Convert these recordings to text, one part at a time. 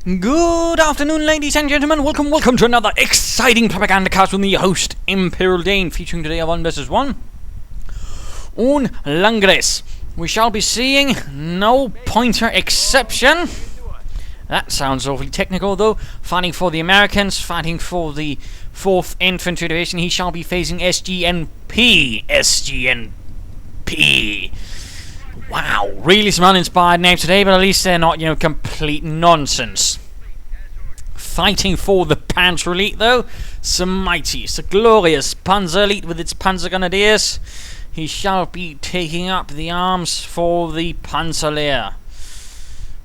Good afternoon, ladies and gentlemen. Welcome to another exciting Propagandacast with me, host Imperial Dane, featuring today a 1 vs 1 on Langres. We shall be seeing Nullpointerexception. That sounds awfully technical, though. Fighting for the Americans, fighting for the 4th Infantry Division. He shall be facing SGNP. SGNP. Wow, really some uninspired names today, but at least they're not, complete nonsense. Fighting for the Panzer Elite, though, some glorious Panzer Elite with its Panzergrenadiers. He shall be taking up the arms for the Panzerlehr.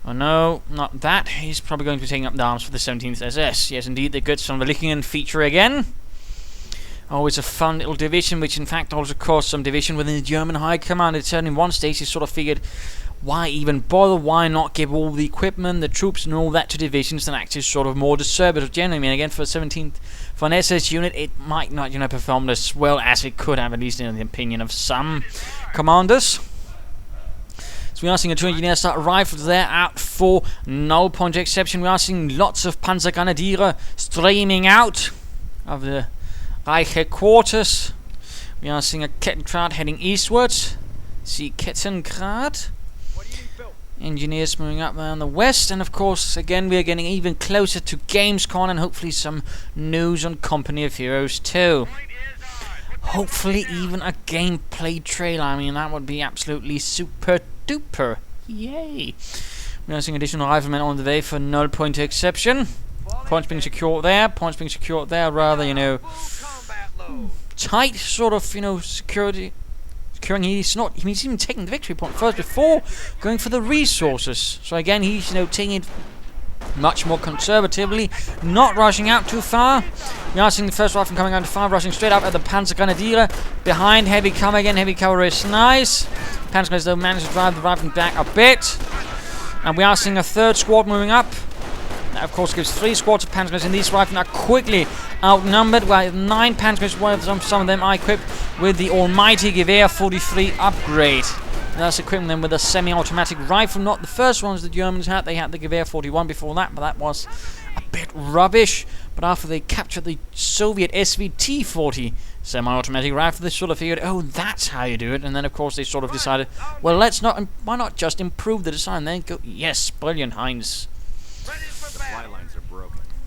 Oh no, not that. He's probably going to be taking up the arms for the 17th SS. Yes, indeed, the goods from the Lichingen feature again. Always a fun little division, which in fact also caused some division within the German High Command. It turned in one stage, he sort of figured, why even bother? Why not give all the equipment, the troops, and all that to divisions that actually sort of more disturb generally? I mean, again, for an SS unit, it might not, perform as well as it could have, at least in the opinion of some commanders. So we are seeing a 2 engineer start rifles there out for Nullpointerexception. We are seeing lots of Panzergrenadiere streaming out of the Reich headquarters. We are seeing a Kettengrad heading eastwards. See Kettengrad. Engineers moving up there on the west, and of course, again, we are getting even closer to Gamescom, and hopefully some news on Company of Heroes 2. Hopefully even a gameplay trailer. I mean, that would be absolutely super duper. Yay! We are seeing additional riflemen on the way for Nullpointerexception. Points being secured there. Rather, tight sort of, security. Securing, he's even taking the victory point first before going for the resources. So again, he's, taking it much more conservatively, not rushing out too far. We are seeing the first rifle coming out to far, rushing straight up at the Panzergrenadiere. Behind, heavy cover again, heavy cover is nice. Panzergrenadiers, though, managed to drive the rifle back a bit. And we are seeing a third squad moving up. That, of course, gives 3 squads of Panzergrenadiers, and these rifles are quickly outnumbered. We have 9 Panzergrenadiers, some of them are equipped with the almighty Gewehr 43 upgrade. And that's equipping them with a semi-automatic rifle. Not the first ones the Germans had. They had the Gewehr 41 before that, but that was a bit rubbish. But after they captured the Soviet SVT 40 semi-automatic rifle, they sort of figured, oh, that's how you do it. And then, of course, they sort of decided, well, why not just improve the design? Then go, yes, brilliant, Heinz.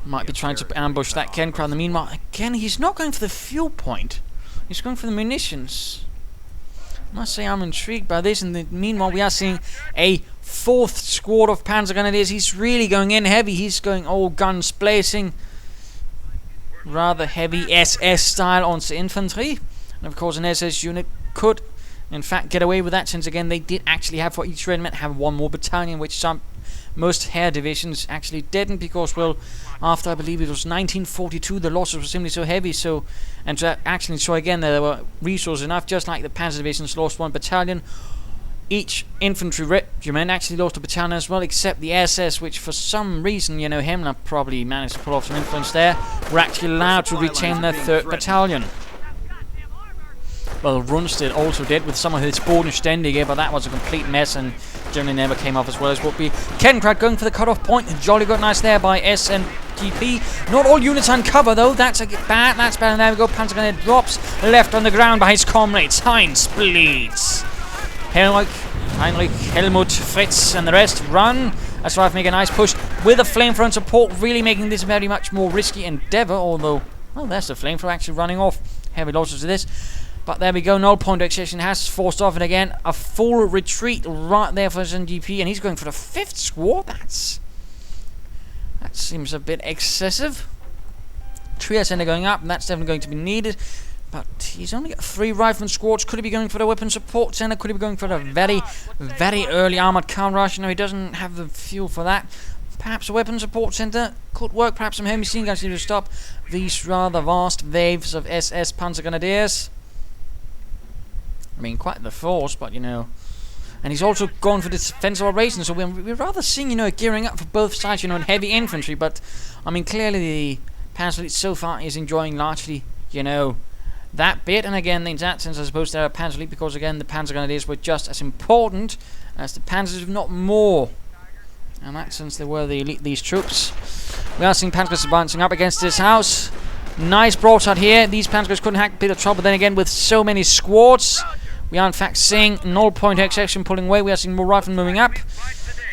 Might be trying to ambush that Kettengrad. In the meanwhile, again, he's not going for the fuel point. He's going for the munitions. I must say I'm intrigued by this. In the meanwhile, we are seeing a 4th squad of Panzergrenadiers. He's really going in heavy. He's going all guns blazing. Rather heavy SS style onto infantry. And of course, an SS unit could, in fact, get away with that, since again, they did actually have, for each regiment, have 1 more battalion, which most Heer divisions actually didn't, because, well, after I believe it was 1942, the losses were simply so heavy. So, and to actually show again that there were resources enough, just like the Panzer divisions lost 1 battalion. Each infantry regiment actually lost a battalion as well, except the SS, which for some reason, Himmler probably managed to pull off some influence there, were actually allowed to retain their 3rd battalion. Well, Rundstedt also did with some of his Bodenständige, but that was a complete mess and generally never came off as well as would be. Kettengrad going for the cutoff point. Jolly good, nice there by SGNP. Not all units on cover though. That's bad. That's bad. And there we go. Panzergrenadier drops left on the ground by his comrades. Heinz bleeds. Heinrich, Helmut, Fritz, and the rest run. That's right, make a nice push with a flamethrower and support, really making this very much more risky endeavor. Although, well, there's the flamethrower actually running off. Heavy losses to this. But there we go, Nullpointerexception has forced off, and again, a full retreat right there for SGNP, and he's going for the 5th squad. That seems a bit excessive. Trias center going up, and that's definitely going to be needed. But he's only got 3 rifleman squads. Could he be going for the weapon support center? Could he be going for the very, very early armored counter rush? No, he doesn't have the fuel for that. Perhaps a weapon support center could work. Perhaps some heavy machine guns need to stop these rather vast waves of SS Panzergrenadiers. I mean, quite the force, but, And he's also gone for defensive operations, so we're rather seeing, gearing up for both sides, in heavy infantry. But, I mean, clearly the Panzer Elite so far is enjoying largely, that bit. And again, in that sense, I suppose they're a Panzer Elite, because, again, the Panzergrenadiers were just as important as the Panzers, if not more. And that since they were the elite, these troops. We are seeing Panzers advancing up against this house. Nice broadside here. These Panzers couldn't hack a bit of trouble. Then again, with so many squads, we are in fact seeing Nullpointerexception pulling away. We are seeing more riflemen moving up.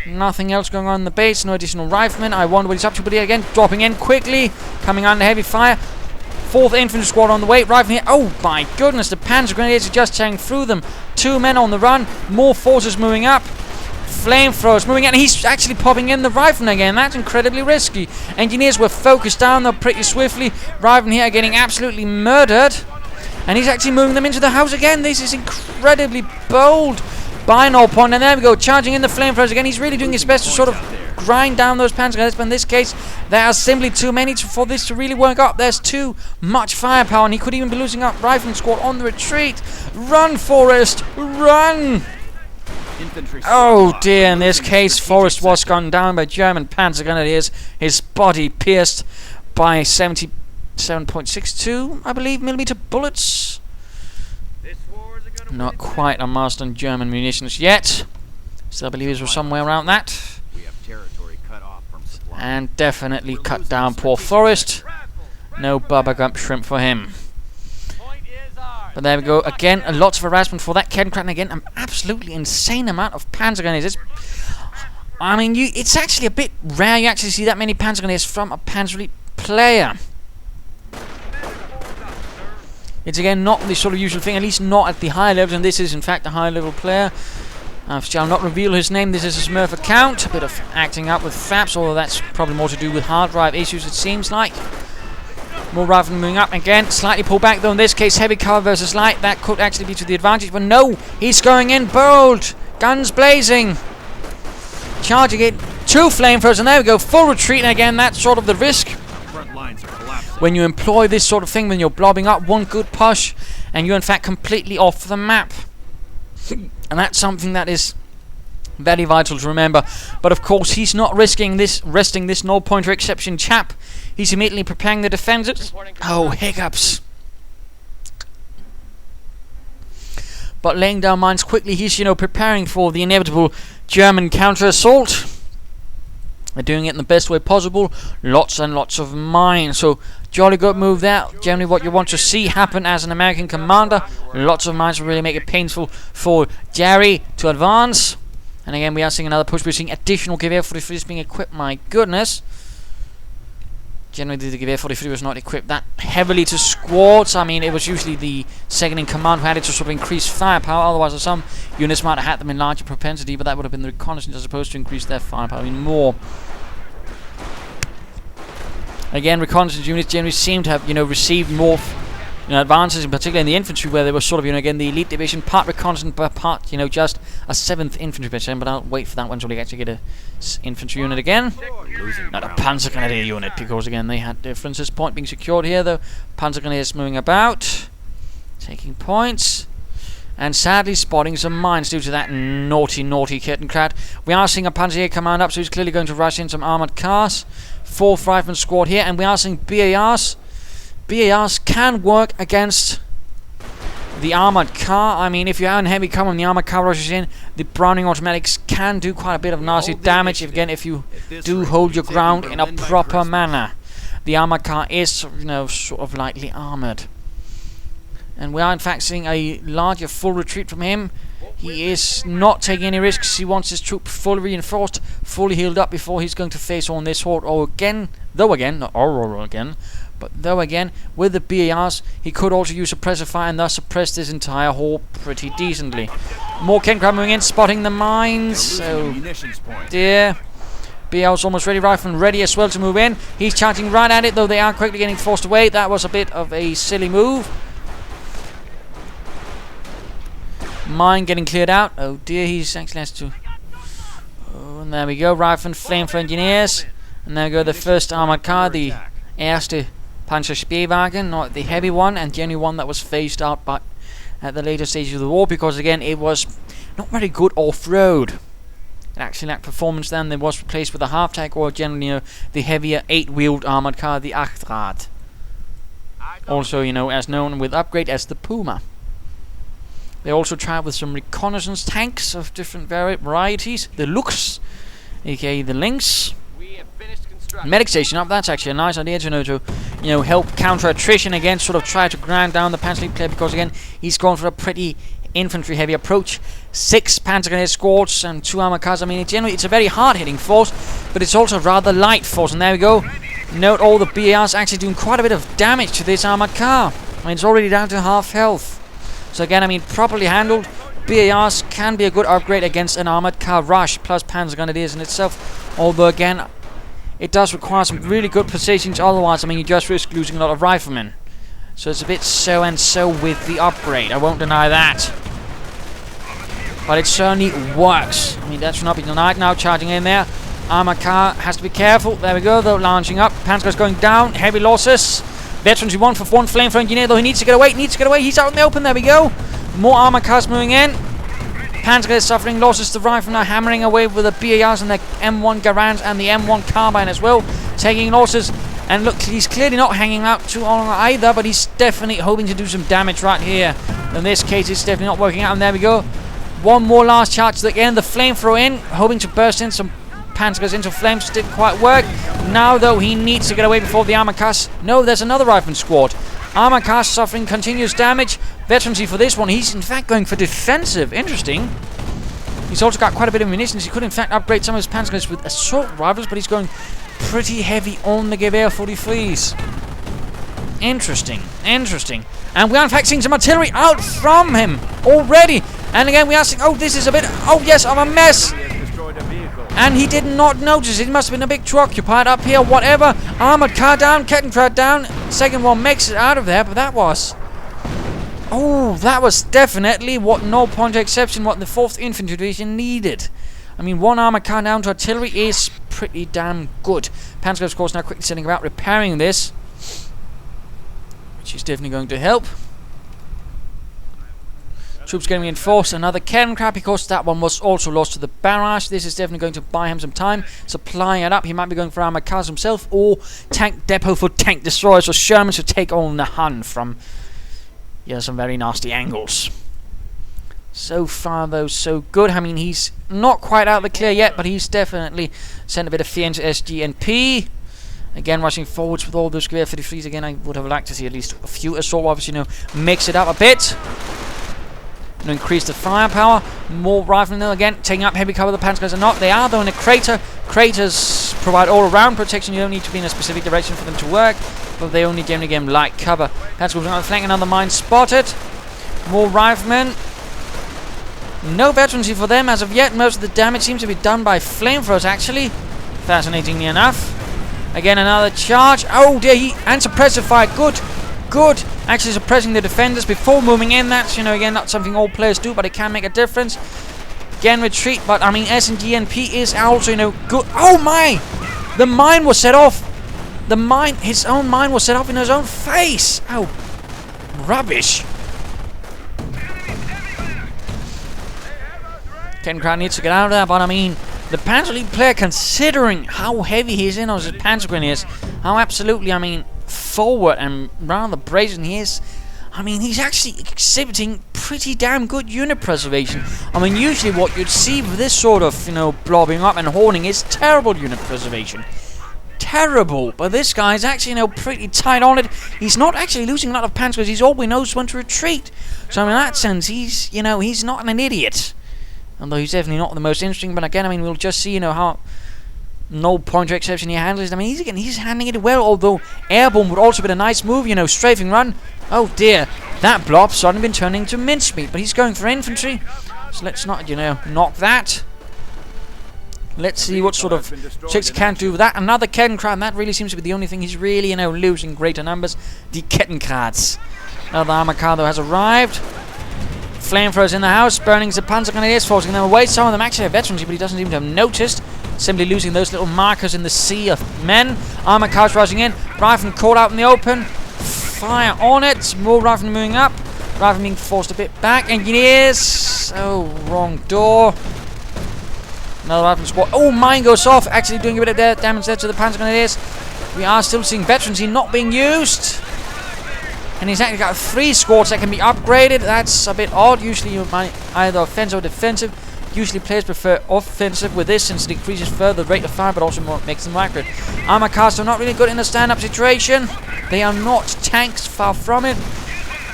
Nothing else going on in the base. No additional riflemen. I wonder what he's up to. But here again, dropping in quickly. Coming under heavy fire. 4th infantry squad on the way. Rifle here. Oh my goodness. The Panzer Grenadiers are just tearing through them. 2 men on the run. More forces moving up. Flamethrowers moving in. He's actually popping in the rifleman again. That's incredibly risky. Engineers were focused down though pretty swiftly. Riflemen here are getting absolutely murdered. And he's actually moving them into the house again. This is incredibly bold by Nullpoint. And there we go. Charging in the flamethrowers again. He's really doing his best to sort of grind down those Panzer Grenadiers. But in this case, there are simply too many for this to really work up. There's too much firepower. And he could even be losing up rifleman squad on the retreat. Run, Forrest. Run. Oh dear, in this case, Forrest was gunned down by German Panzer Grenadiers. His body pierced by 77.62, I believe, millimeter bullets. Not quite a Marsden German munitions yet. Still believe we're somewhere around that. And definitely cut down poor Forrest. No Bubba Gump shrimp for him. But there we go. Again, lots of harassment for that Kettlencraft. Again, an absolutely insane amount of Panzer Grenadiers. I mean, it's actually a bit rare you actually see that many Panzer Grenadiers from a Panzer Elite player. It's again not the sort of usual thing, at least not at the high levels, and this is in fact a high level player. I shall not reveal his name. This is a Smurf account. A bit of acting up with Faps, although that's probably more to do with hard drive issues, it seems like. More riflemen moving up again, slightly pulled back though in this case, heavy cover versus light, that could actually be to the advantage, but no, he's going in bold, guns blazing, charging it, 2 flamethrowers, and there we go, full retreat, and again, that's sort of the risk when you employ this sort of thing, when you're blobbing up, one good push, and you're in fact completely off the map, and that's something that is very vital to remember. But of course, he's not resting this Nullpointerexception chap. He's immediately preparing the defenders. Oh, hiccups. But laying down mines quickly, he's, preparing for the inevitable German counter-assault. They're doing it in the best way possible. Lots and lots of mines. So, jolly good move there. Generally what you want to see happen as an American commander. Lots of mines will really make it painful for Jerry to advance. And again, we are seeing another push. We're seeing additional Gewehr 43 being equipped. My goodness. Generally, the Gewehr 43 was not equipped that heavily to squads. I mean, it was usually the second in command who had it to sort of increase firepower. Otherwise, some units might have had them in larger propensity, but that would have been the reconnaissance as opposed to increase their firepower even more. Again, reconnaissance units generally seem to have, received more advances, in particular in the infantry, where they were sort of, again, the elite division, part reconnaissance, but part, just a 7th infantry division. But I'll wait for that one until we actually get a infantry unit again. Not a Panzer Grenadier unit, because again, they had differences. Point being secured here, though. Panzer Grenadiers moving about, taking points, and sadly spotting some mines due to that naughty Kettlencraft. We are seeing a Panzer command up, so he's clearly going to rush in some armoured cars. 4th Rifleman squad here, and we are seeing BARs. BARs can work against the armoured car. I mean, if you are in heavy cover and the armoured car rushes in, the Browning automatics can do quite a bit of nasty damage, if you do hold your ground in a proper manner. The armoured car is, sort of lightly armoured. And we are in fact seeing a larger full retreat from him. He is not taking any risks. He wants his troop fully reinforced, fully healed up before he's going to face on this horde. Though again, with the BARs, he could also use suppressor fire and thus suppress this entire horde pretty decently. More Kettlencraft moving in, spotting the mines. Oh dear. BAR's almost ready, rifleman ready as well to move in. He's charging right at it, though they are quickly getting forced away. That was a bit of a silly move. Mine getting cleared out. Oh dear, he's actually has to. Oh, and there we go. Rifleman, flame for engineers. And there we go, the first armored car, the Erste Panzerspielwagen, not the heavy one, and the only one that was phased out but at the later stage of the war, because again, it was not very good off-road. It actually lacked performance then. It was replaced with a half-tank or generally, the heavier 8-wheeled armored car, the Achtrad. Also, as known with upgrade as the Puma. They also tried with some reconnaissance tanks of different varieties. The Lux, aka the Lynx. Medic station up, that's actually a nice idea to help counter attrition again, sort of try to grind down the Panzer League player, because again, he's going for a pretty infantry heavy approach. 6 Panzer Grenadier squads and 2 armored cars. I mean, generally it's a very hard hitting force, but it's also a rather light force, and there we go. Note all the BARs actually doing quite a bit of damage to this armored car. I mean, it's already down to half health. So again, I mean, properly handled, BARs can be a good upgrade against an armored car rush, plus Panzer Grenadiers in itself. Although again, it does require some really good positions, otherwise, I mean, you just risk losing a lot of riflemen. So it's a bit so and so with the upgrade, I won't deny that. But it certainly works. I mean, that should not be denied. Now charging in there. Armored car has to be careful. There we go, though, launching up. Panzer's going down, heavy losses. Veterans we want for 1 flamethrower engineer, though he needs to get away, He's out in the open, there we go. More armored cars moving in. Panzer is suffering losses. The rifle now hammering away with the BARs and the M1 Garands and the M1 Carbine as well, taking losses. And look, he's clearly not hanging out too long either, but he's definitely hoping to do some damage right here. In this case, it's definitely not working out, and there we go. One more last charge again, the flamethrower in, hoping to burst in some Panzers into flames. Didn't quite work. Now, though, he needs to get away before the armored cars. No, there's another rifleman squad. Armored cars suffering continuous damage. Veterancy for this one. He's in fact going for defensive. Interesting. He's also got quite a bit of munitions. He could in fact upgrade some of his Panzers with assault rifles, but he's going pretty heavy on the Gewehr 43s. Interesting. And we are in fact seeing some artillery out from him already. And again, we are seeing, oh, this is a bit, oh yes, of a mess. And he did not notice. It must have been a bit too occupied up here. Whatever. Armored car down. Kettenkrad down. Second one makes it out of there. But that was... oh, that was definitely what Nullpointerexception, what the 4th Infantry Division needed. I mean, 1 armored car down to artillery is pretty damn good. Panzer, of course, now quickly setting about repairing this, which is definitely going to help. Troops getting reinforced. Another Kettenkrad, because that one was also lost to the barrage. This is definitely going to buy him some time, supplying it up. He might be going for armored cars himself, or tank depot for tank destroyers or Shermans to take on the Hun from some very nasty angles. So far, though, so good. I mean, he's not quite out of the clear yet, but he's definitely sent a bit of fear into SGNP. Again, rushing forwards with all those Gewehr 53s. Again, I would have liked to see at least a few assault rifles, mix it up a bit. Increase the firepower. More riflemen again, taking up heavy cover. The Panzers are not. They are, though, in a crater. Craters provide all-around protection. You don't need to be in a specific direction for them to work, but they only generally give them light cover. Panzers going on the flank. Another mine spotted. More riflemen. No veterancy for them as of yet. Most of the damage seems to be done by flamethrowers, actually. Fascinatingly enough. Again, another charge. Oh dear, and suppressive fire. Good. Actually suppressing the defenders before moving in. That's, again, not something all players do, but it can make a difference. Again, retreat, but, I mean, SGNP is also, good. Oh, my! The mine was set off. His own mine was set off in his own face. Oh, rubbish. Kettenkrad needs to get out of there, but, I mean, the Panzer League player, considering how heavy he is in on his Panzer Grenadiers, how absolutely, I mean, forward and rather brazen he is, I mean, he's actually exhibiting pretty damn good unit preservation. I mean, usually what you'd see with this sort of, blobbing up and horning is terrible unit preservation. Terrible. But this guy's actually, pretty tight on it. He's not actually losing a lot of Panzers. He's always knows when to retreat. So, in that sense, he's, he's not an idiot. Although he's definitely not the most interesting. But again, I mean, we'll just see, how Nullpointerexception he handles it. I mean, he's handling it well, although airborne would also be a nice move, strafing run. Oh dear, that blob suddenly been turning into mincemeat, but he's going for infantry. So let's not, knock that. Let's see what sort of tricks he can do with that. Another Kettenkrad, and that really seems to be the only thing he's really, losing greater numbers. The Kettenkrads. Another armor car, though, has arrived. Flamethrowers in the house, burning the Panzer Grenadiers, forcing them away. Some of them actually have veterancy, but he doesn't seem to have noticed. Simply losing those little markers in the sea of men. Armor cars rushing in. Riflemen caught out in the open. Fire on it. More riflemen moving up. Riflemen being forced a bit back. Engineers. Oh, wrong door. Another rifleman squad. Oh, mine goes off. Actually doing a bit of damage there to the Panzer Grenadiers. We are still seeing veterancy not being used. And he's actually got 3 squads that can be upgraded. That's a bit odd. Usually you might either offensive or defensive. Usually players prefer offensive with this since it increases further the rate of fire but also makes them accurate. Armored cars are not really good in a stand-up situation. They are not tanks, far from it.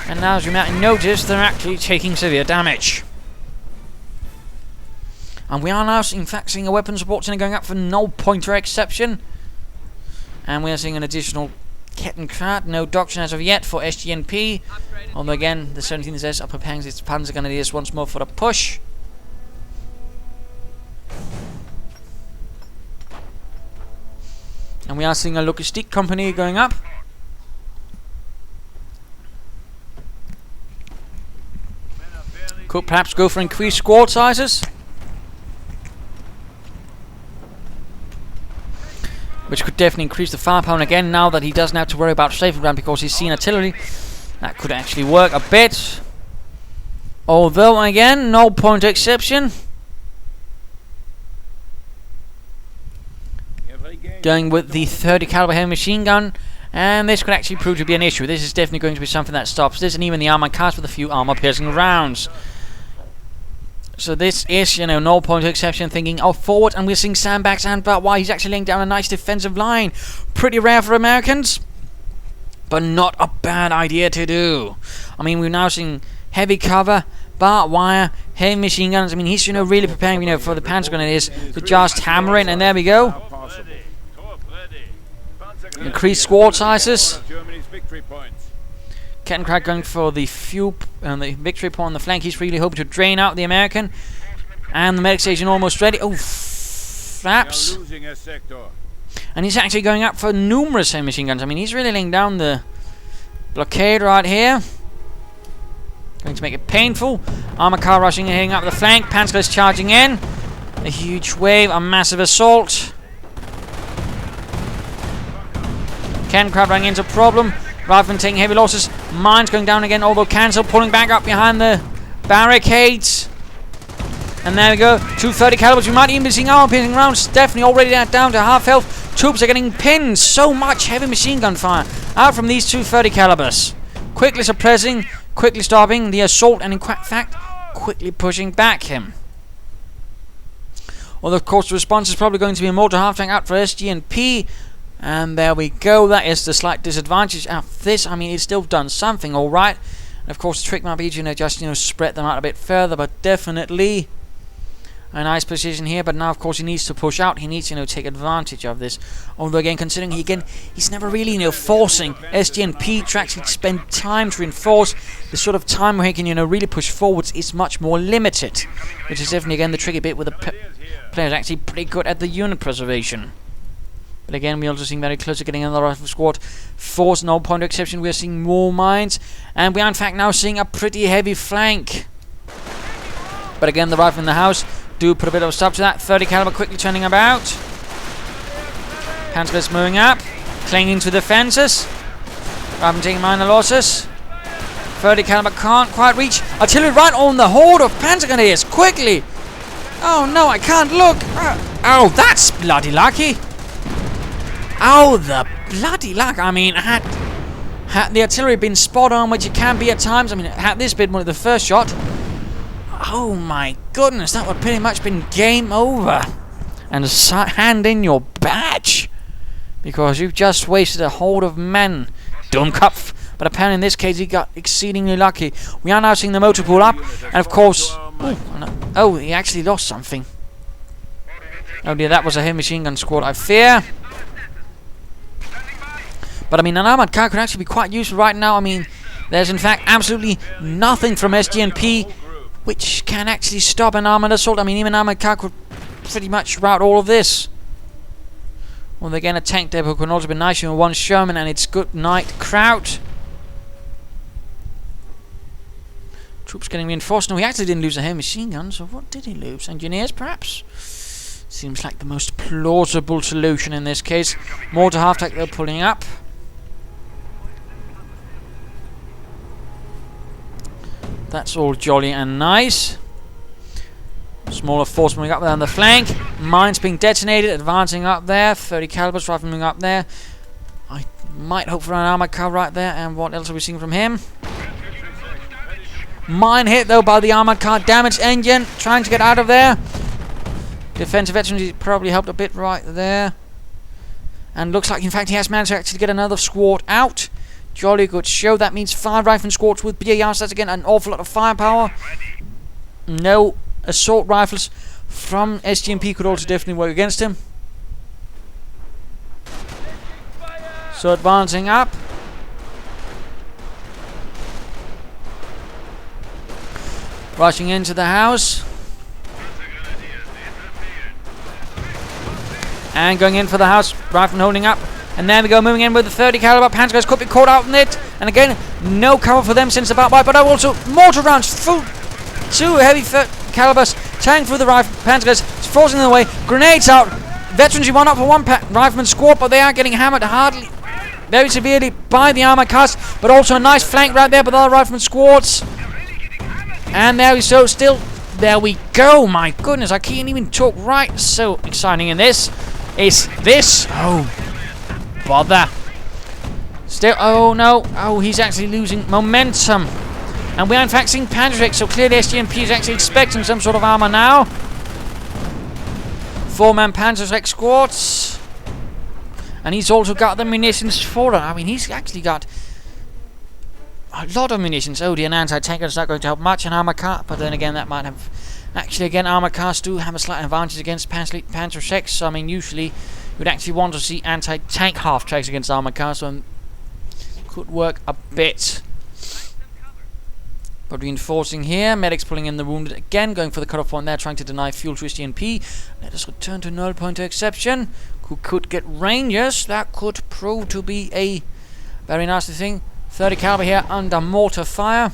And now, as you might notice, they're actually taking severe damage. And we are now, in fact, seeing a weapon support center going up for Nullpointerexception. And we are seeing an additional Kettenkrad, no doctrine as of yet for SGNP. Although again, the 17th says are preparing its Panzergrenadiers once more for the push. And we are seeing a logistic company going up. Could perhaps go for increased squad sizes, which could definitely increase the firepower. And again, now that he doesn't have to worry about safe ground because he's seen artillery, that could actually work a bit. Although again, Nullpointerexception going with the 30 caliber heavy machine gun, and this could actually prove to be an issue. This is definitely going to be something that stops this, and even the armored cars with a few armor piercing rounds. So this is, you know, Nullpointerexception thinking, oh, forward, and we're seeing sandbags and but why he's actually laying down a nice defensive line. Pretty rare for Americans, but not a bad idea to do. I mean, we're now seeing heavy cover, barbed wire, heavy machine guns. I mean, he's, you know, really preparing, you know, for the Panzergrenadiers to just hammer in, and there we go. Increased squad sizes. Kettenkrad going for the fuel and the victory point on the flank. He's really hoping to drain out the American. And the medic station almost ready. Oh, flaps. And he's actually going up for numerous heavy machine guns. I mean, he's really laying down the blockade right here. Going to make it painful. Armor car rushing and hitting up the flank. Panzergrenadiers charging in. A huge wave, a massive assault. Kettenkrad running into a problem. Rifleman taking heavy losses. Mines going down again, although cancelled. Pulling back up behind the barricades. And there we go. 230 calibers. We might even be seeing armor piercing rounds. Definitely already down to half health. Troops are getting pinned. So much heavy machine gun fire out from these 230 calibers. Quickly suppressing, quickly stopping the assault, and in fact, quickly pushing back him. Although, of course, the response is probably going to be a mortar half tank out for SGNP. And there we go. That is the slight disadvantage of this. I mean, it's still done something, all right. And of course, the trick might be to just spread them out a bit further, but definitely a nice position here. But now, of course, he needs to push out. He needs to take advantage of this. Although again, considering he's never really forcing SGNP to actually spend time to reinforce, the sort of time where he can really push forwards is much more limited, which is definitely again the tricky bit with the players actually pretty good at the unit preservation. But again, we're also seeing very close to getting another rifle squad. Force, Nullpointerexception. We're seeing more mines. And we are in fact now seeing a pretty heavy flank. But again, the rifle in the house do put a bit of a stop to that. 30 caliber quickly turning about. Panzergrenadiers moving up. Clinging to the fences. Rifleman taking minor losses. 30 caliber can't quite reach. Artillery right on the horde of Panzergrenadiers. Quickly. Oh no, I can't look. Oh, that's bloody lucky. Oh, the bloody luck. I mean, had the artillery been spot on, which it can be at times, I mean, had this been one of the first shot, oh my goodness, that would pretty much been game over. And hand in your badge, because you've just wasted a horde of men. Dummkopf. But apparently in this case he got exceedingly lucky. We are now seeing the motor pull up, and of course, oh, he actually lost something. Oh dear, that was a heavy machine gun squad, I fear. But I mean, an armored car could actually be quite useful right now. I mean, there's in fact absolutely nothing from SGNP which can actually stop an armored assault. I mean, even an armored car could pretty much rout all of this. Well, again, a tank depot could also be nice. One Sherman, and it's good night, Kraut. Troops getting reinforced. No, he actually didn't lose a heavy machine gun, so what did he lose? Engineers, perhaps? Seems like the most plausible solution in this case. Mortar half-tank they're pulling up. That's all jolly and nice. Smaller force moving up there on the flank. Mines being detonated, advancing up there. 30 calibers, rifle moving up there. I might hope for an armored car right there. And what else are we seeing from him? Mine hit though by the armored car. Damaged engine. Trying to get out of there. Defensive veterans probably helped a bit right there. And looks like, in fact, he has managed to actually get another squad out. Jolly good show. That means 5 rifle squads with BARs. That's again an awful lot of firepower. No assault rifles from SGNP could also definitely work against him. So advancing up. Rushing into the house. And going in for the house. Rifleman holding up. And there we go, moving in with the 30 caliber. Panzerguys could be caught out in it. And again, no cover for them since about by. But also mortar rounds. Full 2 heavy calibers. Tearing through the Panzerguys. It's forcing them away. Grenades out. Veterans, you want up for one rifleman squad. But they are getting hammered hardly. Very severely by the armor cast. But also a nice flank right there by the other rifleman squads. And there we go. Still, there we go. My goodness, I can't even talk right. So exciting in this. Is this? Oh, bother. Still, oh no. Oh, he's actually losing momentum. And we are in fact seeing Panzerix, so clearly SGNP is actually expecting some sort of armor now. 4-man Panzerix squads. And he's also got the munitions for it. I mean, he's actually got a lot of munitions. Oh, the anti-tanker is not going to help much in armor car, but then again, that might have... Actually, again, armor cars do have a slight advantage against Panzerix. So, I mean, usually you'd actually want to see anti-tank half-tracks against armor cars, so could work a bit. But reinforcing here, medics pulling in the wounded again, going for the cutoff point there, trying to deny fuel to SGNP. Let us return to Nullpointerexception, who could get ranges. That could prove to be a very nasty thing. 30 caliber here under mortar fire.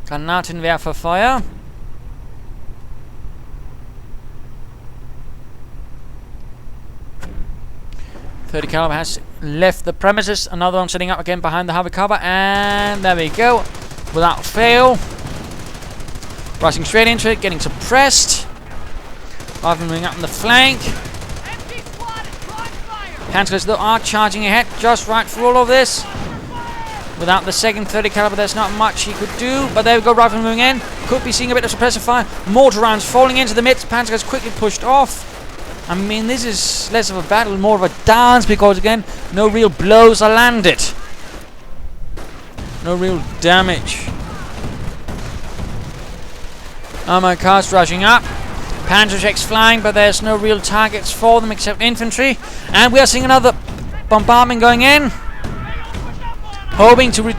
Granatenwerferfeuer. .30 caliber has left the premises. Another one sitting up again behind the hover cover, and there we go. Without fail. Rushing straight into it, getting suppressed. Riflemen moving up on the flank. Panzerguys though are charging ahead just right for all of this. Without the second 30 caliber, there's not much he could do. But there we go, riflemen moving in. Could be seeing a bit of suppressive fire. Mortar rounds falling into the midst. Panzerguys quickly pushed off. I mean, this is less of a battle, more of a dance, because again, no real blows are landed. No real damage. Armored cars rushing up. Panzerix flying, but there's no real targets for them except infantry. And we are seeing another bombardment going in. Hoping to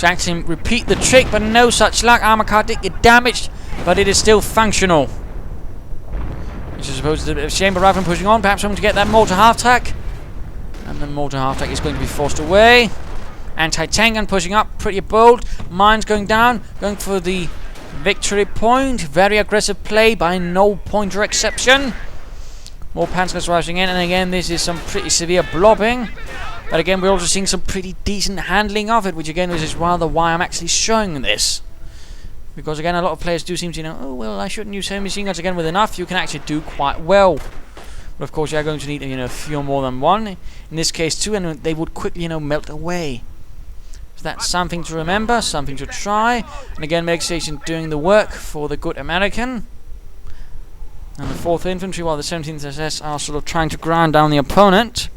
actually repeat the trick, but no such luck. Armor car did get damaged, but it is still functional. Which I suppose is a bit of a shame, but riflemen pushing on, perhaps hoping to get that mortar half-track. And the mortar half-track is going to be forced away. Anti-tank gun pushing up, pretty bold. Mines going down, going for the victory point. Very aggressive play by Nullpointerexception. More Panzerguys rushing in, and again, this is some pretty severe blobbing. But again, we're also seeing some pretty decent handling of it, which again, this is rather why I'm actually showing this. Because again, a lot of players do seem to know, oh well, I shouldn't use heavy machine guns. Again, with enough, you can actually do quite well. But of course, you are going to need, a few more than one. In this case, 2, and they would quickly, melt away. So that's something to remember, something to try. And again, Medic Station doing the work for the good American. And the 4th Infantry, while the 17th SS are sort of trying to grind down the opponent.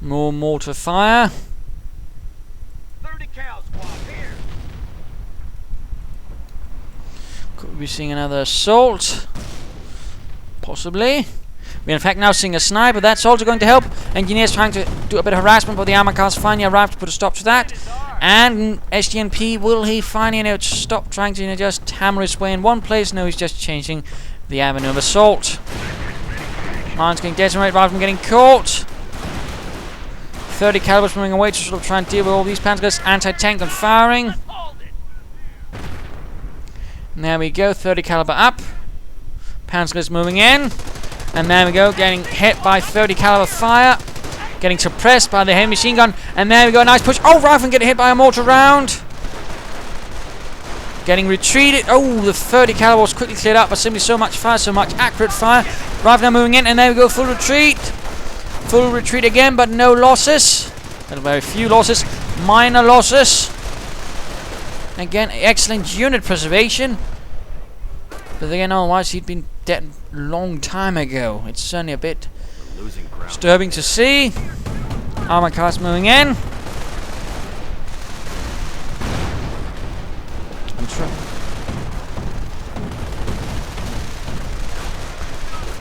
More mortar fire. Could be seeing another assault. Possibly. We're in fact now seeing a sniper. That's also going to help. Engineers trying to do a bit of harassment, but the armor cars finally arrived to put a stop to that. And SGNP, will he finally stop trying to just hammer his way in one place? No, he's just changing the avenue of assault. Mines getting decimated, riflemen getting caught. 30 calibers moving away to sort of try and deal with all these Panzerguys. Anti-tank gun firing. And there we go, 30 caliber up. Panzerguys moving in. And there we go, getting hit by 30 caliber fire. Getting suppressed by the heavy machine gun. And there we go, nice push. Oh, rifleman getting hit by a mortar round. Getting retreated. Oh, the 30 caliber was quickly cleared up, but simply so much fire, so much accurate fire. Rifleman moving in, and there we go, full retreat. Full retreat again, but no losses. But very few losses. Minor losses. Again, excellent unit preservation. But again, otherwise he'd been dead a long time ago. It's certainly a bit disturbing to see. Armored cars moving in.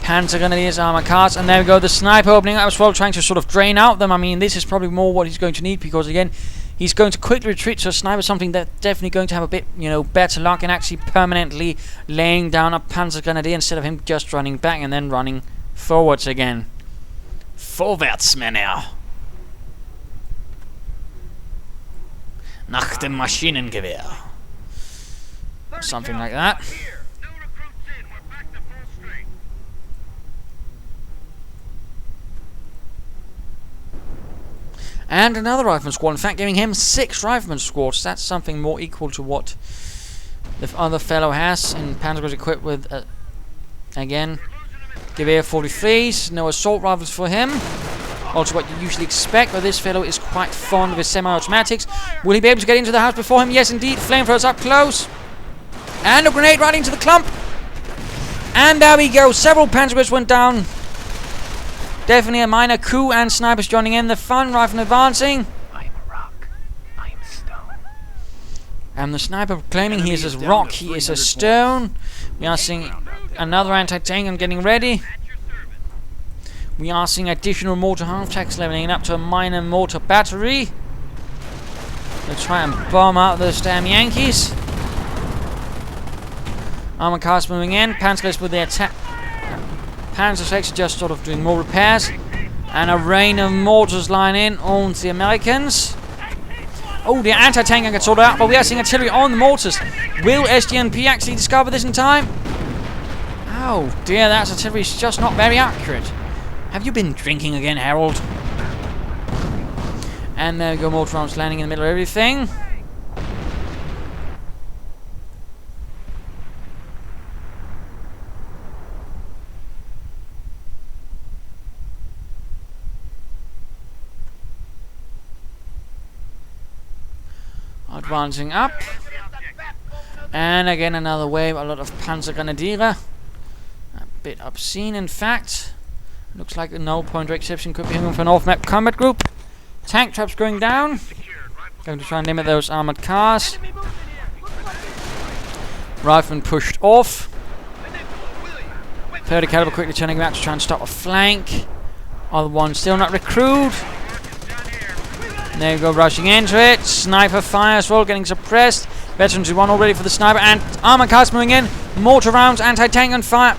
Panzer Grenadiers, armored cars, and there we go. The sniper opening up as well, trying to sort of drain out them. I mean, this is probably more what he's going to need because again, he's going to quickly retreat. So sniper is something that's definitely going to have a bit, better luck in actually permanently laying down a Panzer Grenadier instead of him just running back and then running forwards again. Vorwärts, Männer! Nach dem Maschinengewehr. Something like that. And another rifleman squad, in fact giving him 6 rifleman squads. That's something more equal to what the other fellow has. And Panzer was equipped with, again, Gewehr 43s, no assault rifles for him. Also what you usually expect, but this fellow is quite fond of his semi-automatics. Will he be able to get into the house before him? Yes indeed, flamethrowers up close. And a grenade right into the clump. And there we go, several Panzergrenadiers went down. Definitely a minor coup, and snipers joining in the fun. Rifle advancing. I am a rock. I am stone. And the sniper claiming he is a rock, he is a stone. We are seeing another anti-tank and getting ready. We are seeing additional mortar half-tracks leveling up to a minor mortar battery. They'll try and bomb out those damn Yankees. Armored cars moving in. Panzergrenadiers with the attack. Panzer VI just sort of doing more repairs. And a rain of mortars line in on the Americans. Oh, the anti-tank gets sorted out, but we are seeing artillery on the mortars. Will SGNP actually discover this in time? Oh dear, that artillery is just not very accurate. Have you been drinking again, Harold? And there we go, mortar rounds landing in the middle of everything. Advancing up. And again another wave, a lot of Panzer Grenadier. A bit obscene in fact. Looks like the Nullpointerexception could be for an off-map combat group. Tank traps going down. Going to try and limit those armored cars. Rifleman pushed off. 30 caliber quickly turning back to try and stop a flank. Other one still not recruited. There you go, rushing into it. Sniper fire as well, getting suppressed. Veterans who won already for the sniper. And armor cars moving in. Mortar rounds, anti-tank on fire.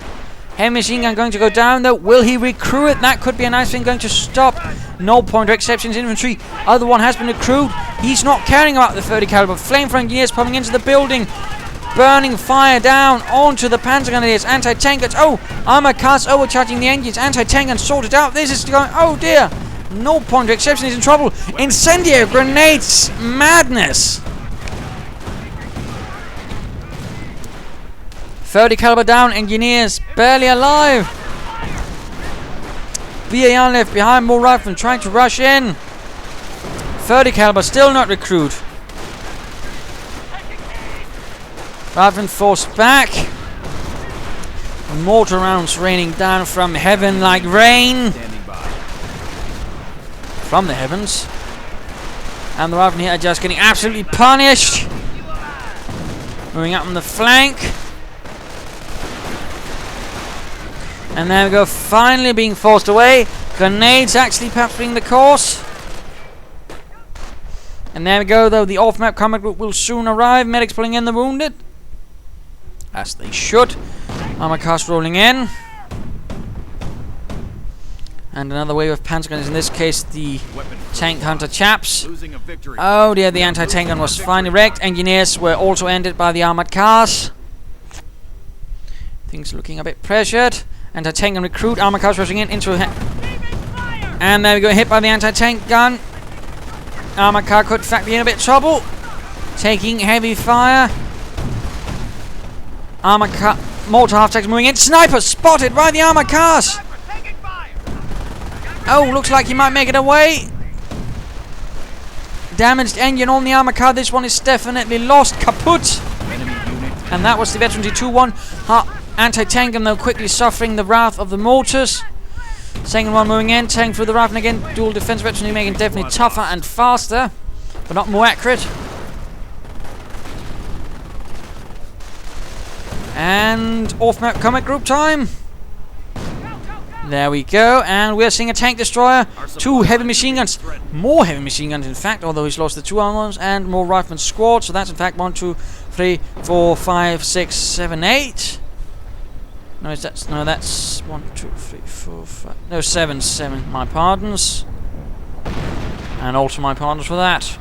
Heavy machine gun going to go down though. Will he recruit it? That could be a nice thing going to stop. Nullpointerexception's infantry. Other one has been recruited. He's not caring about the 30 caliber. Flamethrower engineers coming into the building. Burning fire down onto the Panzer Grenadiers. Anti-tank guns. Oh, armor cars overcharging the engines. Anti-tank guns sorted out. This is going. Oh dear. Nullpointerexception is in trouble. Incendiary grenades. Madness. 30 caliber down. Engineers barely alive. VAR left behind. More riflemen trying to rush in. 30 caliber still not recruited. Riflemen forced back. Mortar rounds raining down from heaven like rain. From the heavens. And the riflemen here are just getting absolutely punished. Moving up on the flank. And there we go, finally being forced away. Grenades actually perhaps being the course. And there we go, though, the off-map combat group will soon arrive. Medics pulling in the wounded. As they should. Armor cars rolling in. And another wave of Panzer guns, in this case the tank hunter chaps. Oh dear, the anti-tank gun was finally wrecked. Engineers were also ended by the armored cars. Things looking a bit pressured. Anti-tank gun recruit, armored cars rushing in into a... And there we go, hit by the anti-tank gun. Armored car could in fact be in a bit of trouble. Taking heavy fire. Armored car... Mortar half-tracks moving in. Sniper spotted by the armored cars. Oh, looks like he might make it away. damaged engine on the armor car. This one is definitely lost. Kaput. And that was the Veteran 2-1. Anti-tank gun though quickly suffering the wrath of the mortars. Second one moving in, tank through the rifle again. Dual defense veteran making it definitely tougher and faster, but not more accurate. And off-map comic group time. There we go, and we're seeing a tank destroyer, 2 heavy machine guns, more heavy machine guns in fact, although he's lost the 2 other ones, and more rifleman squad. So that's in fact 1, 2, 3, 4, 5, 6, 7, 8. No, that's 1, 2, 3, 4, 5. No, 7. My pardons, and also my pardons for that.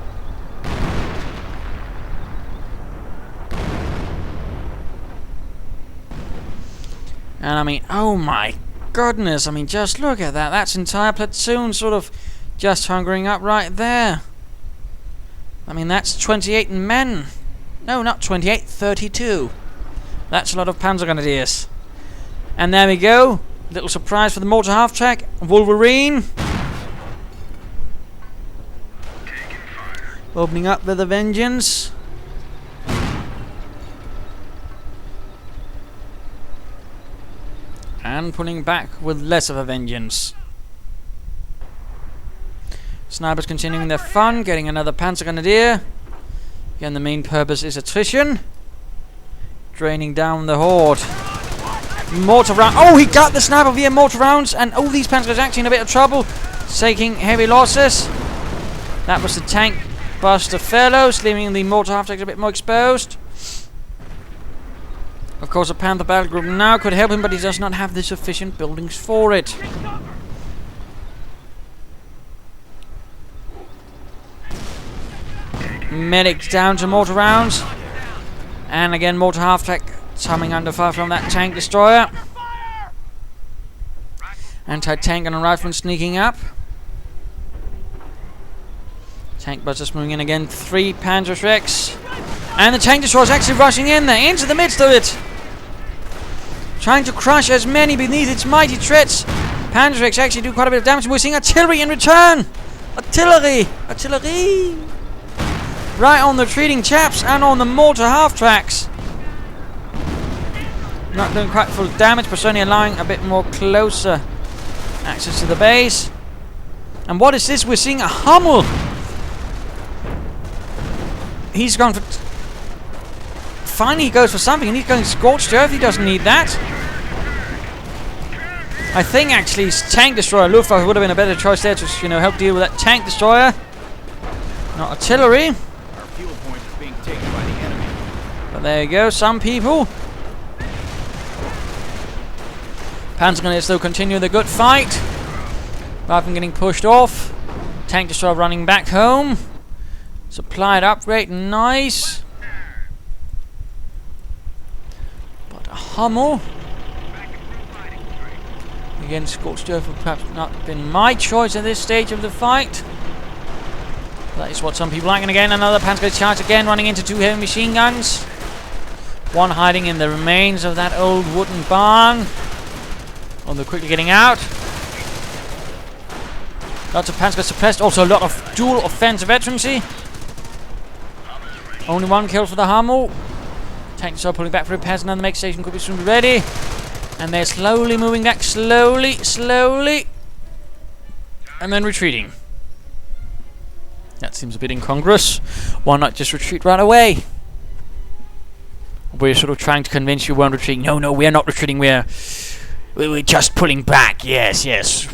And I mean, oh my goodness, I mean, just look at that. That's entire platoon sort of just hungering up right there. I mean, that's 28 men. No, not 28, 32. That's a lot of Panzer Grenadiers. And there we go. Little surprise for the mortar half-track. Wolverine. Opening up with a vengeance. And pulling back with less of a vengeance. Snipers continuing their fun, getting another Panzer Grenadier. Again, the main purpose is attrition. Draining down the horde. Mortar round. Oh, he got the sniper via mortar rounds, and oh, these Panzers actually in a bit of trouble, taking heavy losses. That was the tank buster fellows, leaving the mortar half-tracks a bit more exposed. Of course, a Panther battle group now could help him, but he does not have the sufficient buildings for it. Medics down to mortar rounds. And again, mortar half-track coming under fire from that tank destroyer. Anti-tank and a rifleman sneaking up. Tank busters moving in again. 3 Panzerschrecks. And the tank destroyer is actually rushing in there, into the midst of it. Trying to crush as many beneath its mighty treads. Panzerschrecks actually do quite a bit of damage. We're seeing artillery in return. Artillery! Artillery! Right on the retreating chaps and on the mortar half-tracks. Not doing quite full damage, but certainly allowing a bit more closer access to the base. And what is this? We're seeing a Hummel. He's gone for... Finally he goes for something, and he's going scorched earth. He doesn't need that. I think actually tank destroyer Luftwaffe would have been a better choice there to, you know, help deal with that tank destroyer. Not artillery. Our fuel point is being taken by the enemy. But there you go, some people. Panzer Grenadiers still continue the good fight. Rather than getting pushed off. Tank destroyer running back home. Supplied upgrade, nice. But a Hummel. Again, scorched earth would perhaps not been my choice at this stage of the fight. That is what some people like. And again, another Panzer charge again, running into 2 heavy machine guns. One hiding in the remains of that old wooden barn. Oh, they're quickly getting out. Lots of Panzer suppressed. Also a lot of dual offensive veterancy. Only 1 kill for the Hummel. Tank so pulling back for repairs. Another make station could be soon ready. And they're slowly moving back. Slowly. And then retreating. That seems a bit incongruous. Why not just retreat right away? We're sort of trying to convince you we weren't retreating. No, we're not retreating. We're just pulling back. Yes.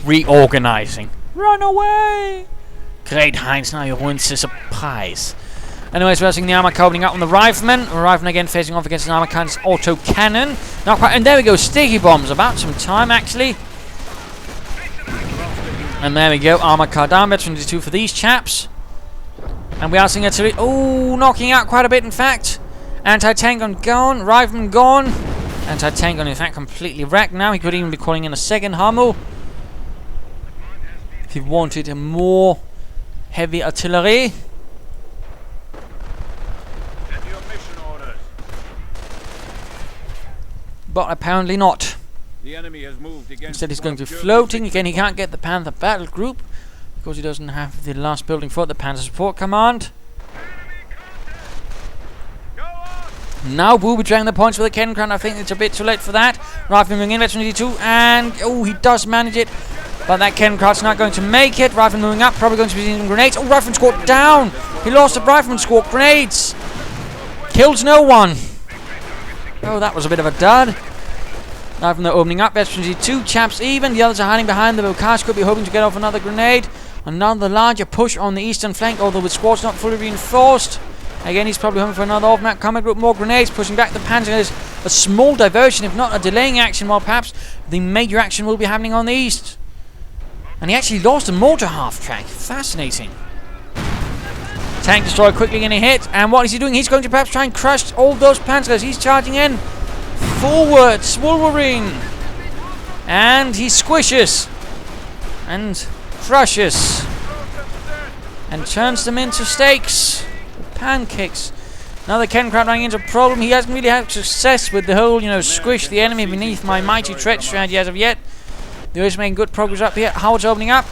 Reorganizing. Run away! Great, Heinz. Now you're ruined to surprise. Anyways, we're seeing the armor car opening up on the rifleman. The rifleman again facing off against an armor car's auto cannon. Not quite. And there we go. Sticky bombs. About some time, actually. And there we go. Armor car down. Veteran 2 for these chaps. And we are seeing artillery. Oh, knocking out quite a bit, in fact. Anti-tank gun gone. Rifleman gone. Anti-tank gun, in fact, completely wrecked now. He could even be calling in a second Hummel. If he wanted a more heavy artillery. But apparently not. The enemy has moved against. Instead he's going to be floating. Again, he can't get the Panther battle group. Because he doesn't have the last building for the Panzer Support Command. Now booby trapping the points for the cannon crown. I think it's a bit too late for that. Rifleman moving in, veteran 82, and oh, he does manage it. But that cannon crown's not going to make it. Rifleman moving up, probably going to be using grenades. Oh, Rifleman squad down. He lost the Rifleman squad. Grenades. Kills no one. Oh, that was a bit of a dud. Rifleman opening up. Veteran 82, chaps even. The others are hiding behind the Bokash. Could be hoping to get off another grenade. Another larger push on the eastern flank, although with squads not fully reinforced. Again, he's probably hoping for another off-map combat group, more grenades, pushing back the Panzer. There's a small diversion, if not a delaying action, while perhaps the major action will be happening on the east. And he actually lost a mortar half-track. Fascinating. Tank destroyer quickly getting hit, and what is he doing? He's going to perhaps try and crush all those Panzers. He's charging in. Forwards, Wolverine. And he squishes. And crushes. And turns them into steaks. Pancakes. Now the cannon crown running into a problem. He hasn't really had success with the whole, squish the enemy beneath my mighty tread strategy as of yet. They're always making good progress up here. Howard's opening up.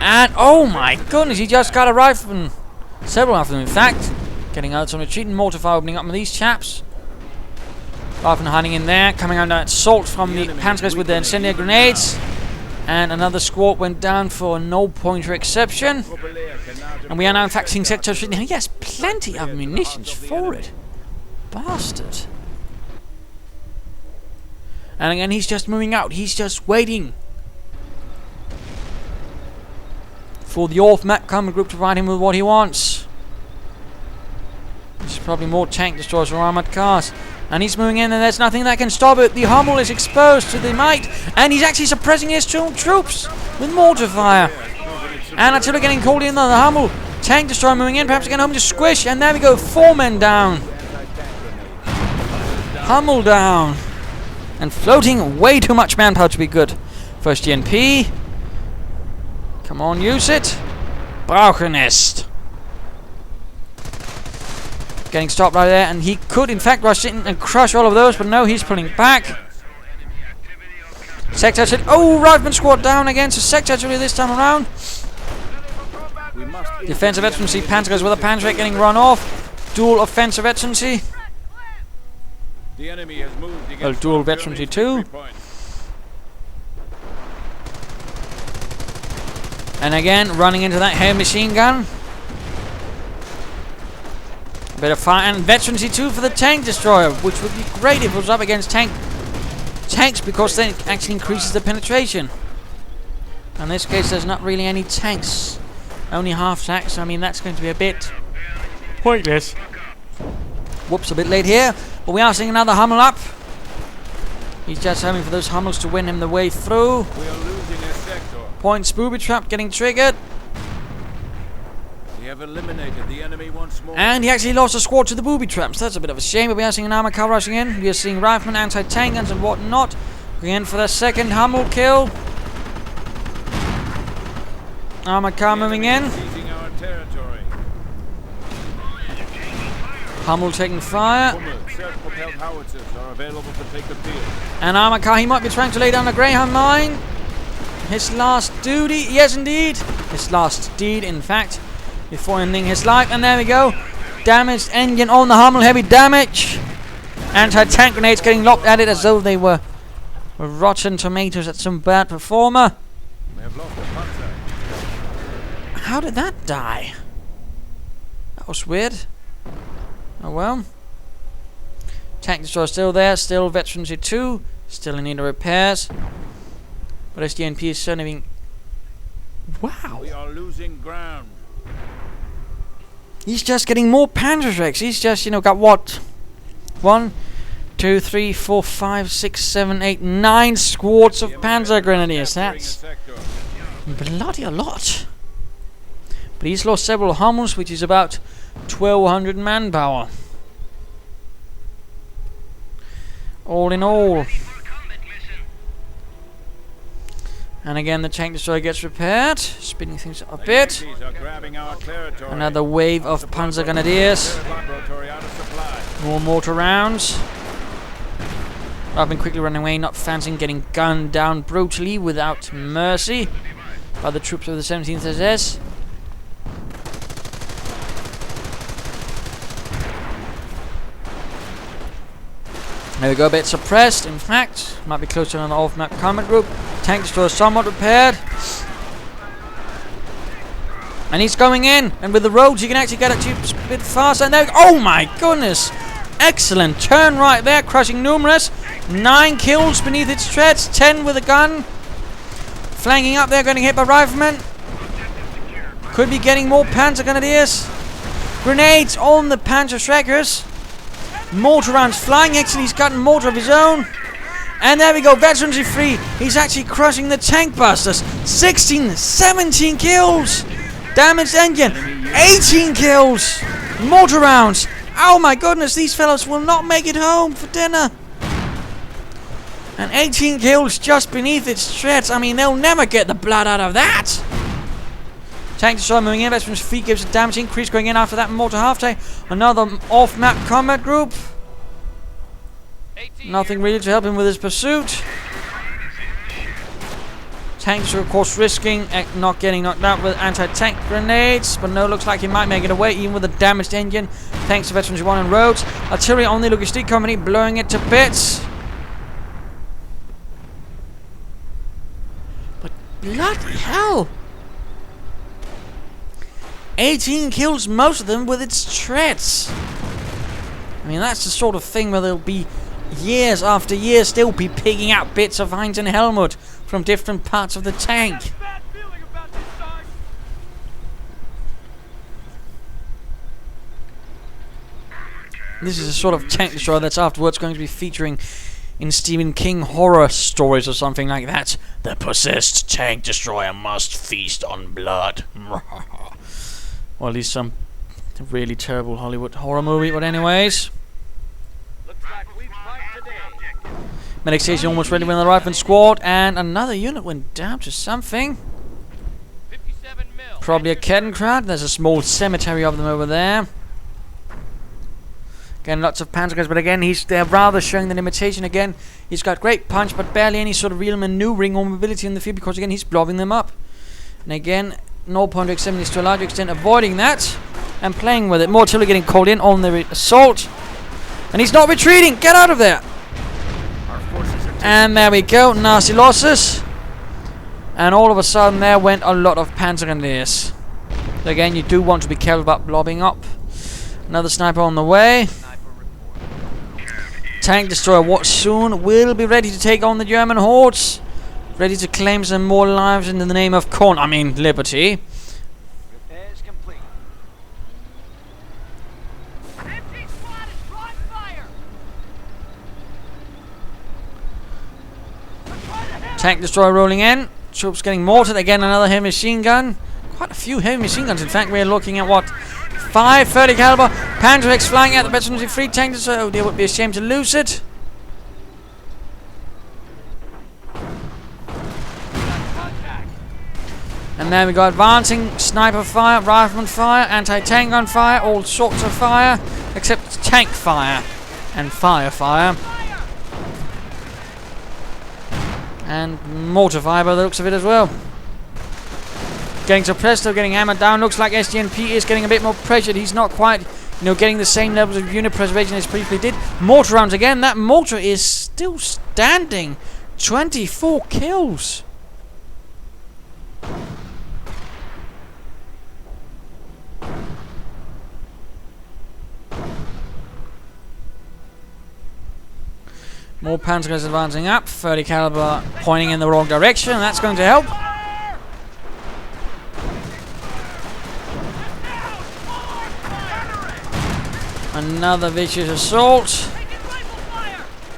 And oh my goodness, he just got a rifleman. Several riflemen, in fact. Getting out some retreating mortar fire opening up with these chaps. Rifleman hiding in there, coming under assault from the Panzers with their incendiary grenades. And another squad went down for a Nullpointerexception. And we are now in fact seeing sector retreating. And he has plenty of munitions for it. Bastard. And again, he's just moving out. He's just waiting for the off-map combat group to provide him with what he wants. There's probably more tank destroyers or armored cars. And he's moving in, and there's nothing that can stop it. The Hummel is exposed to the might, and he's actually suppressing his troops with mortar fire. And artillery getting called in on the Hummel. Tank destroyer moving in, perhaps again home to squish, and there we go, 4 men down. Hummel down. And floating way too much manpower to be good. First SGNP. Come on, use it. Brauchenest. Getting stopped right there, and he could in fact rush in and crush all of those, but no, he's pulling back. Sector artillery. Oh, Rifleman squad down again, so sector artillery this time around. Defensive veterancy, Panzer goes with a Panzer getting run off. Dual offensive veterancy. Well, dual veterancy too. And again, running into that heavy machine gun. Bit of fire, and veterancy 2 for the tank destroyer, which would be great if it was up against tanks, because then it actually increases the penetration. In this case, there's not really any tanks, only half tanks. I mean, that's going to be a bit pointless. Whoops, a bit late here, but we are seeing another Hummel up. He's just hoping for those Hummels to win him the way through. We are losing a sector. Points booby trap getting triggered. We have eliminated the enemy once more. And he actually lost a squad to the booby traps. That's a bit of a shame, but we are seeing an armor car rushing in. We are seeing riflemen, anti-tank guns and whatnot. Again for the second Hummel kill. Armor car moving in. Our territory. Hummel taking fire. Self-propelled howitzers are available to take the field. An armor car, he might be trying to lay down a Greyhound mine. His last duty, yes indeed. His last deed, in fact, before ending his life. And there we go. Damaged engine on the Hummel, heavy damage. Anti-tank grenades getting locked at it as though they were rotten tomatoes at some bad performer. We have lost the Panzer. How did that die? That was weird. Oh well. Tank destroyer still there, still veterancy 2, still in need of repairs. But SGNP is certainly being... Wow! We are losing ground. He's just getting more Panzerschrecks. He's just, got what? 1, 2, 3, 4, 5, 6, 7, 8, 9 squads of Panzer Grenadiers. That's bloody a lot. But he's lost several Hummels, which is about 1,200 manpower. All in all. And again, the tank destroyer gets repaired, speeding things up a bit. Another wave of Panzer Grenadiers. More mortar rounds. I've been quickly running away, not fancying getting gunned down brutally without mercy by the troops of the 17th SS. There we go, a bit suppressed, in fact. Might be close to an off-map combat group. Tank destroyer somewhat repaired. And he's going in, and with the roads you can actually get it a bit faster. And there, oh my goodness! Excellent turn right there, crushing numerous. 9 kills beneath its treads, 10 with a gun. Flanking up there, getting hit by riflemen. Could be getting more Panzer Grenadiers. Grenades on the Panzer Schreckers. Mortar rounds flying. Actually, he's got a mortar of his own. And there we go, veterancy free. He's actually crushing the tank busters. 16, 17 kills. Damaged engine, 18 kills. Mortar rounds. Oh my goodness, these fellows will not make it home for dinner. And 18 kills just beneath its treads. I mean, they'll never get the blood out of that. Tank destroyer moving in. Veterans free gives a damage increase going in after that mortar half tank. Another off-map combat group. Nothing really to help him with his pursuit. Tanks are of course risking not getting knocked out with anti-tank grenades, but no, looks like he might make it away even with a damaged engine. Thanks to Veterans 1 and Roads. Artillery on the logistic company blowing it to bits. But bloody hell! 18 kills, most of them with its treads. I mean, that's the sort of thing where there'll be years after years still be picking out bits of Heinz and Helmut from different parts of the tank. This is a sort of tank destroyer that's afterwards going to be featuring in Stephen King horror stories or something like that. The possessed tank destroyer must feast on blood. Or at least some really terrible Hollywood horror movie, but anyways. Medic station almost ready with the rifle squad, and another unit went down to something. Probably a Kettenkrad. There's a small cemetery of them over there. Again, lots of panzer guns, but again, they're rather showing the limitation again. He's got great punch, but barely any sort of real maneuvering or mobility in the field because again, he's blobbing them up. And again, Nullpointerexception is to a large extent avoiding that and playing with it. More artillery getting called in on the assault. And he's not retreating. Get out of there. And there we go. Nasty losses. And all of a sudden there went a lot of Panzer Grenadiers. So again, you do want to be careful about blobbing up. Another sniper on the way. Tank destroyer what soon will be ready to take on the German hordes. Ready to claim some more lives in the name of liberty. Repairs complete. Empty squad is drawing fire. Tank destroyer rolling in. Troops getting mortared. Again, another heavy machine gun. Quite a few heavy machine guns. In fact, we're looking at what? 5 30 caliber. Panzer X flying at the veterancy free tank destroyer. Oh dear, would be a shame to lose it. And then we got advancing sniper fire, rifleman fire, anti-tank gun fire, all sorts of fire, except tank fire and fire. And mortar fire by the looks of it as well. Getting suppressed, though, getting hammered down. Looks like SGNP is getting a bit more pressured. He's not quite, getting the same levels of unit preservation as previously did. Mortar rounds again. That mortar is still standing. 24 kills. More Panzer guys advancing up. 30 caliber pointing in the wrong direction. That's going to help. Another vicious assault.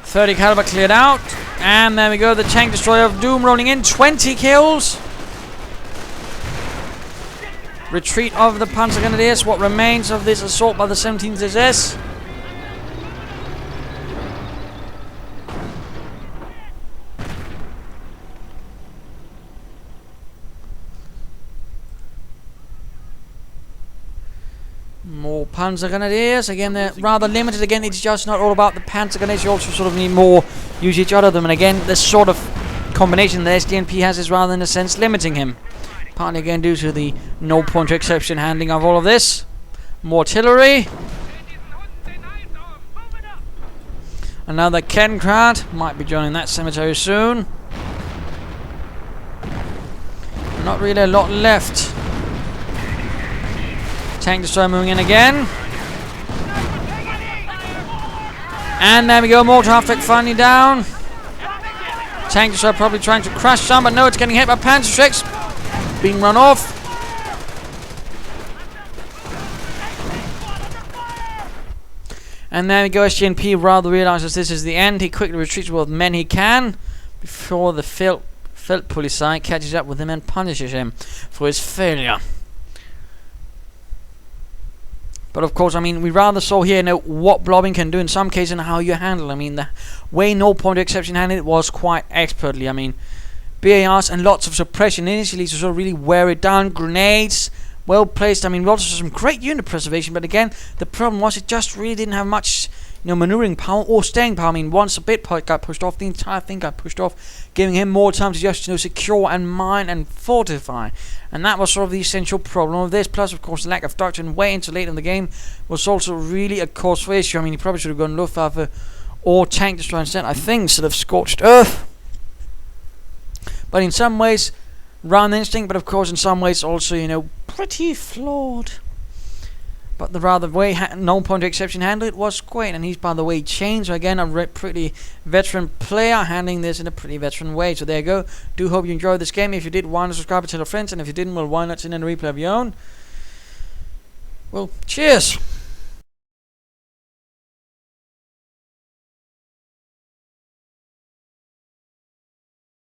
30 caliber cleared out. And there we go. The tank destroyer of Doom rolling in. 20 kills. Retreat of the Panzer Grenadiers. What remains of this assault by the 17th SS. More Panzer Grenadiers. Again, they're rather limited. Again, it's just not all about the Panzer Grenadiers. You also sort of need more use each other of them. And again, this sort of combination the SGNP has is rather, in a sense, limiting him. Partly again due to the null-pointer exception handling of all of this. More artillery. Another Kencrad. Might be joining that cemetery soon. Not really a lot left. Tank destroyer moving in again. And there we go, more traffic finally down. Tank destroyer probably trying to crash some, but no, it's getting hit by Panzerschrecks. Being run off. And there we go, SGNP rather realizes this is the end. He quickly retreats with what men he can before the Feldpolizei catches up with him and punishes him for his failure. But of course, I mean, we rather saw here, what blobbing can do in some cases and how you handle it. I mean, the way Nullpointerexception handled it was quite expertly. I mean, BARs and lots of suppression initially to sort of really wear it down. Grenades, well placed. I mean, we also saw some great unit preservation, but again, the problem was it just really didn't have much, maneuvering power or staying power. I mean, once a bit got pushed off, the entire thing got pushed off, giving him more time to just, secure and mine and fortify. And that was sort of the essential problem of this. Plus, of course, the lack of doctrine way into late in the game was also really a cause for issue. I mean, he probably should have gone Luftwaffe or tank destroyer instead. I think instead of scorched earth. But in some ways, round instinct. But of course, in some ways, also, pretty flawed. But the rather way Nullpointerexception handled it was great. And he's, by the way, changed. So again, a pretty veteran player handling this in a pretty veteran way. So there you go. Do hope you enjoyed this game. If you did, why not subscribe and tell your friends? And if you didn't, well, why not send in a replay of your own? Well, cheers!